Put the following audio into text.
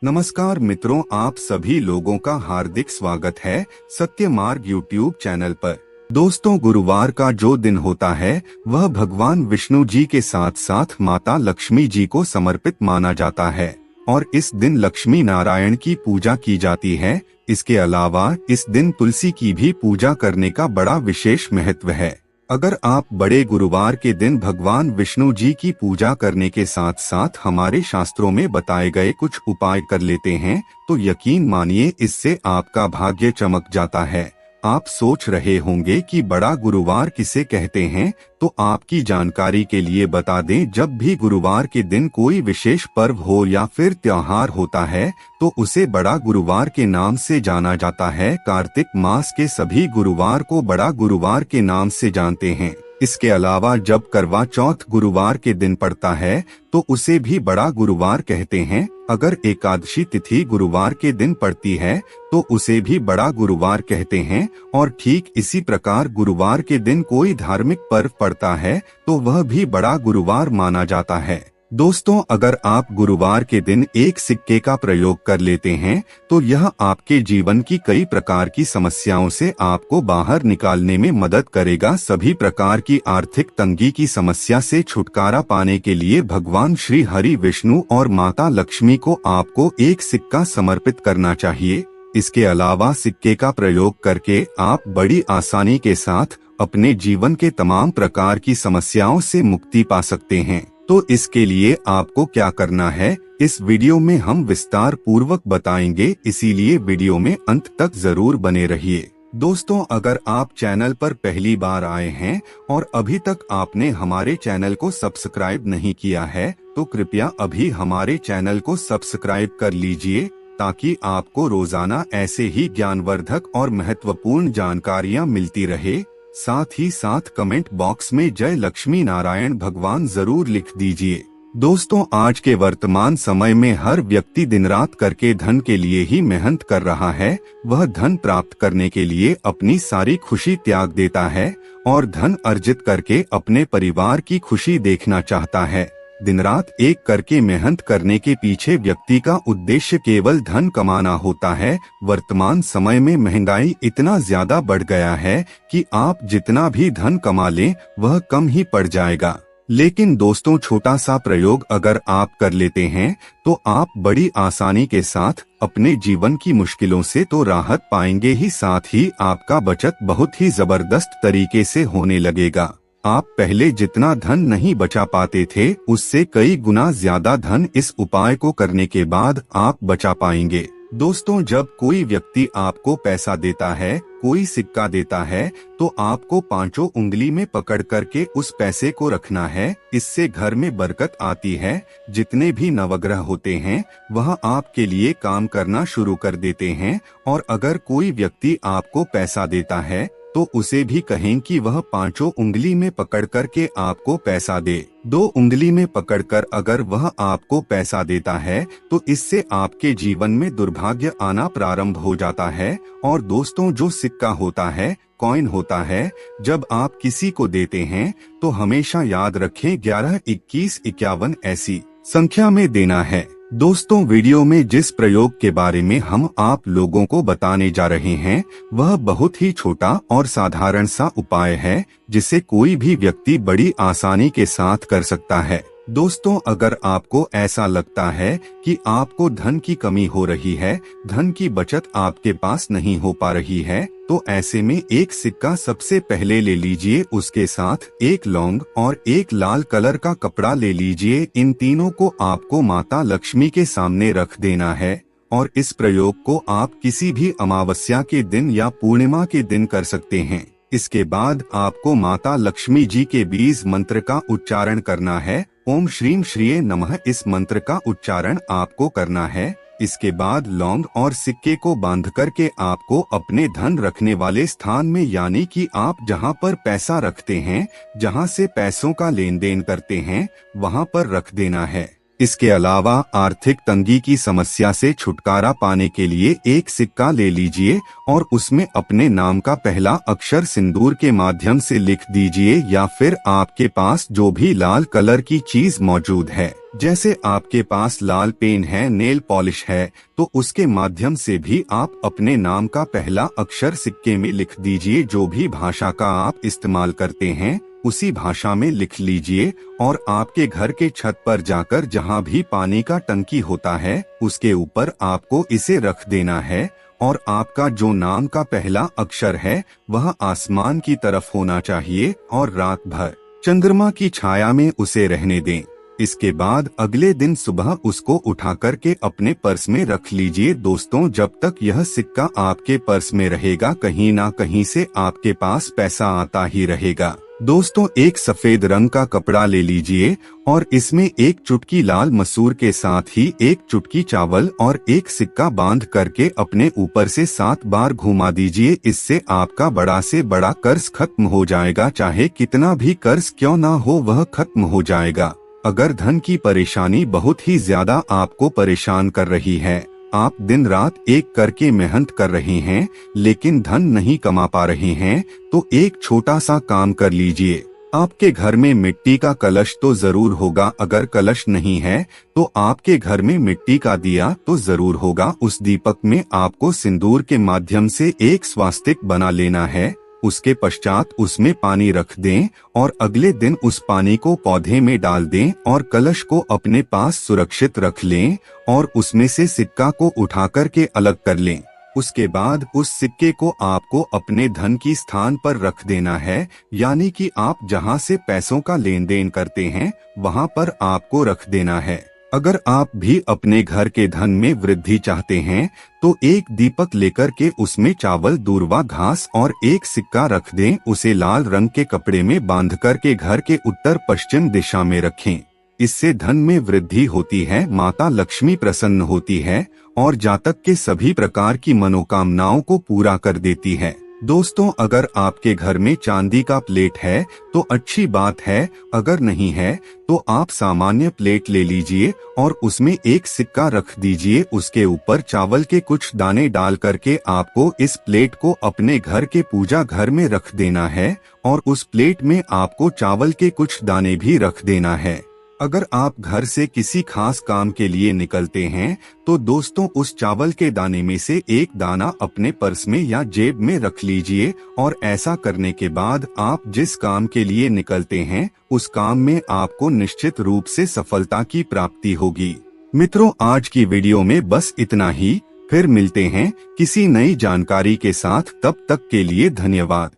नमस्कार मित्रों, आप सभी लोगों का हार्दिक स्वागत है सत्य मार्ग यूट्यूब चैनल पर। दोस्तों, गुरुवार का जो दिन होता है वह भगवान विष्णु जी के साथ साथ माता लक्ष्मी जी को समर्पित माना जाता है और इस दिन लक्ष्मी नारायण की पूजा की जाती है। इसके अलावा इस दिन तुलसी की भी पूजा करने का बड़ा विशेष महत्व है। अगर आप बड़े गुरुवार के दिन भगवान विष्णु जी की पूजा करने के साथ साथ हमारे शास्त्रों में बताए गए कुछ उपाय कर लेते हैं तो यकीन मानिए इससे आपका भाग्य चमक जाता है। आप सोच रहे होंगे कि बड़ा गुरुवार किसे कहते हैं, तो आपकी जानकारी के लिए बता दें, जब भी गुरुवार के दिन कोई विशेष पर्व हो या फिर त्योहार होता है तो उसे बड़ा गुरुवार के नाम से जाना जाता है। कार्तिक मास के सभी गुरुवार को बड़ा गुरुवार के नाम से जानते हैं। इसके अलावा जब करवा चौथ गुरुवार के दिन पड़ता है तो उसे भी बड़ा गुरुवार कहते हैं। अगर एकादशी तिथि गुरुवार के दिन पड़ती है तो उसे भी बड़ा गुरुवार कहते हैं और ठीक इसी प्रकार गुरुवार के दिन कोई धार्मिक पर्व पड़ता है तो वह भी बड़ा गुरुवार माना जाता है। दोस्तों, अगर आप गुरुवार के दिन एक सिक्के का प्रयोग कर लेते हैं तो यह आपके जीवन की कई प्रकार की समस्याओं से आपको बाहर निकालने में मदद करेगा। सभी प्रकार की आर्थिक तंगी की समस्या से छुटकारा पाने के लिए भगवान श्री हरि विष्णु और माता लक्ष्मी को आपको एक सिक्का समर्पित करना चाहिए। इसके अलावा सिक्के का प्रयोग करके आप बड़ी आसानी के साथ अपने जीवन के तमाम प्रकार की समस्याओं से मुक्ति पा सकते हैं। तो इसके लिए आपको क्या करना है, इस वीडियो में हम विस्तार पूर्वक बताएंगे, इसीलिए वीडियो में अंत तक जरूर बने रहिए। दोस्तों, अगर आप चैनल पर पहली बार आए हैं और अभी तक आपने हमारे चैनल को सब्सक्राइब नहीं किया है तो कृपया अभी हमारे चैनल को सब्सक्राइब कर लीजिए ताकि आपको रोजाना ऐसे ही ज्ञानवर्धक और महत्वपूर्ण जानकारियां मिलती रहे। साथ ही साथ कमेंट बॉक्स में जय लक्ष्मी नारायण भगवान जरूर लिख दीजिए। दोस्तों, आज के वर्तमान समय में हर व्यक्ति दिन रात करके धन के लिए ही मेहनत कर रहा है। वह धन प्राप्त करने के लिए अपनी सारी खुशी त्याग देता है और धन अर्जित करके अपने परिवार की खुशी देखना चाहता है। दिन रात एक करके मेहनत करने के पीछे व्यक्ति का उद्देश्य केवल धन कमाना होता है। वर्तमान समय में महंगाई इतना ज्यादा बढ़ गया है कि आप जितना भी धन कमा लें वह कम ही पड़ जाएगा। लेकिन दोस्तों, छोटा सा प्रयोग अगर आप कर लेते हैं तो आप बड़ी आसानी के साथ अपने जीवन की मुश्किलों से तो राहत पाएंगे ही, साथ ही आपका बचत बहुत ही जबरदस्त तरीके से होने लगेगा। आप पहले जितना धन नहीं बचा पाते थे उससे कई गुना ज्यादा धन इस उपाय को करने के बाद आप बचा पाएंगे। दोस्तों, जब कोई व्यक्ति आपको पैसा देता है, कोई सिक्का देता है, तो आपको पांचों उंगली में पकड़ करके उस पैसे को रखना है। इससे घर में बरकत आती है। जितने भी नवग्रह होते हैं वह आपके लिए काम करना शुरू कर देते हैं। और अगर कोई व्यक्ति आपको पैसा देता है तो उसे भी कहें कि वह पांचों उंगली में पकड़ करके आपको पैसा दे। दो उंगली में पकड़कर अगर वह आपको पैसा देता है तो इससे आपके जीवन में दुर्भाग्य आना प्रारंभ हो जाता है। और दोस्तों, जो सिक्का होता है, कॉइन होता है, जब आप किसी को देते हैं तो हमेशा याद रखें 11, 21, 51 ऐसी संख्या में देना है। दोस्तों, वीडियो में जिस प्रयोग के बारे में हम आप लोगों को बताने जा रहे हैं वह बहुत ही छोटा और साधारण सा उपाय है जिसे कोई भी व्यक्ति बड़ी आसानी के साथ कर सकता है। दोस्तों, अगर आपको ऐसा लगता है कि आपको धन की कमी हो रही है, धन की बचत आपके पास नहीं हो पा रही है, तो ऐसे में एक सिक्का सबसे पहले ले लीजिए। उसके साथ एक लौंग और एक लाल कलर का कपड़ा ले लीजिए। इन तीनों को आपको माता लक्ष्मी के सामने रख देना है और इस प्रयोग को आप किसी भी अमावस्या के दिन या पूर्णिमा के दिन कर सकते हैं। इसके बाद आपको माता लक्ष्मी जी के बीज मंत्र का उच्चारण करना है। ओम श्रीम श्रीये नमः, इस मंत्र का उच्चारण आपको करना है। इसके बाद लौंग और सिक्के को बांध करके आपको अपने धन रखने वाले स्थान में, यानी कि आप जहां पर पैसा रखते हैं, जहां से पैसों का लेन देन करते हैं, वहां पर रख देना है। इसके अलावा आर्थिक तंगी की समस्या से छुटकारा पाने के लिए एक सिक्का ले लीजिए और उसमें अपने नाम का पहला अक्षर सिंदूर के माध्यम से लिख दीजिए, या फिर आपके पास जो भी लाल कलर की चीज मौजूद है, जैसे आपके पास लाल पेन है, नेल पॉलिश है, तो उसके माध्यम से भी आप अपने नाम का पहला अक्षर सिक्के में लिख दीजिए। जो भी भाषा का आप इस्तेमाल करते हैं उसी भाषा में लिख लीजिए और आपके घर के छत पर जाकर जहाँ भी पानी का टंकी होता है उसके ऊपर आपको इसे रख देना है और आपका जो नाम का पहला अक्षर है वह आसमान की तरफ होना चाहिए और रात भर चंद्रमा की छाया में उसे रहने दें। इसके बाद अगले दिन सुबह उसको उठा करके अपने पर्स में रख लीजिए। दोस्तों, जब तक यह सिक्का आपके पर्स में रहेगा कहीं ना कहीं से आपके पास पैसा आता ही रहेगा। दोस्तों, एक सफेद रंग का कपड़ा ले लीजिए और इसमें एक चुटकी लाल मसूर के साथ ही एक चुटकी चावल और एक सिक्का बांध करके अपने ऊपर से 7 बार घुमा दीजिए। इससे आपका बड़ा से बड़ा कर्ज खत्म हो जाएगा। चाहे कितना भी कर्ज क्यों ना हो वह खत्म हो जाएगा। अगर धन की परेशानी बहुत ही ज्यादा आपको परेशान कर रही है, आप दिन रात एक करके मेहनत कर रहे हैं लेकिन धन नहीं कमा पा रहे हैं, तो एक छोटा सा काम कर लीजिए। आपके घर में मिट्टी का कलश तो जरूर होगा। अगर कलश नहीं है तो आपके घर में मिट्टी का दिया तो जरूर होगा। उस दीपक में आपको सिंदूर के माध्यम से एक स्वास्तिक बना लेना है। उसके पश्चात उसमें पानी रख दें और अगले दिन उस पानी को पौधे में डाल दें और कलश को अपने पास सुरक्षित रख लें और उसमें से सिक्का को उठा करके अलग कर लें। उसके बाद उस सिक्के को आपको अपने धन की स्थान पर रख देना है, यानी कि आप जहां से पैसों का लेन देन करते हैं वहां पर आपको रख देना है। अगर आप भी अपने घर के धन में वृद्धि चाहते हैं तो एक दीपक लेकर के उसमें चावल, दूर्वा घास और एक सिक्का रख दें। उसे लाल रंग के कपड़े में बांध करके घर के उत्तर पश्चिम दिशा में रखें। इससे धन में वृद्धि होती है, माता लक्ष्मी प्रसन्न होती है और जातक के सभी प्रकार की मनोकामनाओं को पूरा कर देती है। दोस्तों, अगर आपके घर में चांदी का प्लेट है तो अच्छी बात है, अगर नहीं है तो आप सामान्य प्लेट ले लीजिए और उसमें एक सिक्का रख दीजिए। उसके ऊपर चावल के कुछ दाने डाल करके आपको इस प्लेट को अपने घर के पूजा घर में रख देना है और उस प्लेट में आपको चावल के कुछ दाने भी रख देना है। अगर आप घर से किसी खास काम के लिए निकलते हैं तो दोस्तों उस चावल के दाने में से एक दाना अपने पर्स में या जेब में रख लीजिए और ऐसा करने के बाद आप जिस काम के लिए निकलते हैं उस काम में आपको निश्चित रूप से सफलता की प्राप्ति होगी। मित्रों, आज की वीडियो में बस इतना ही। फिर मिलते हैं किसी नई जानकारी के साथ। तब तक के लिए धन्यवाद।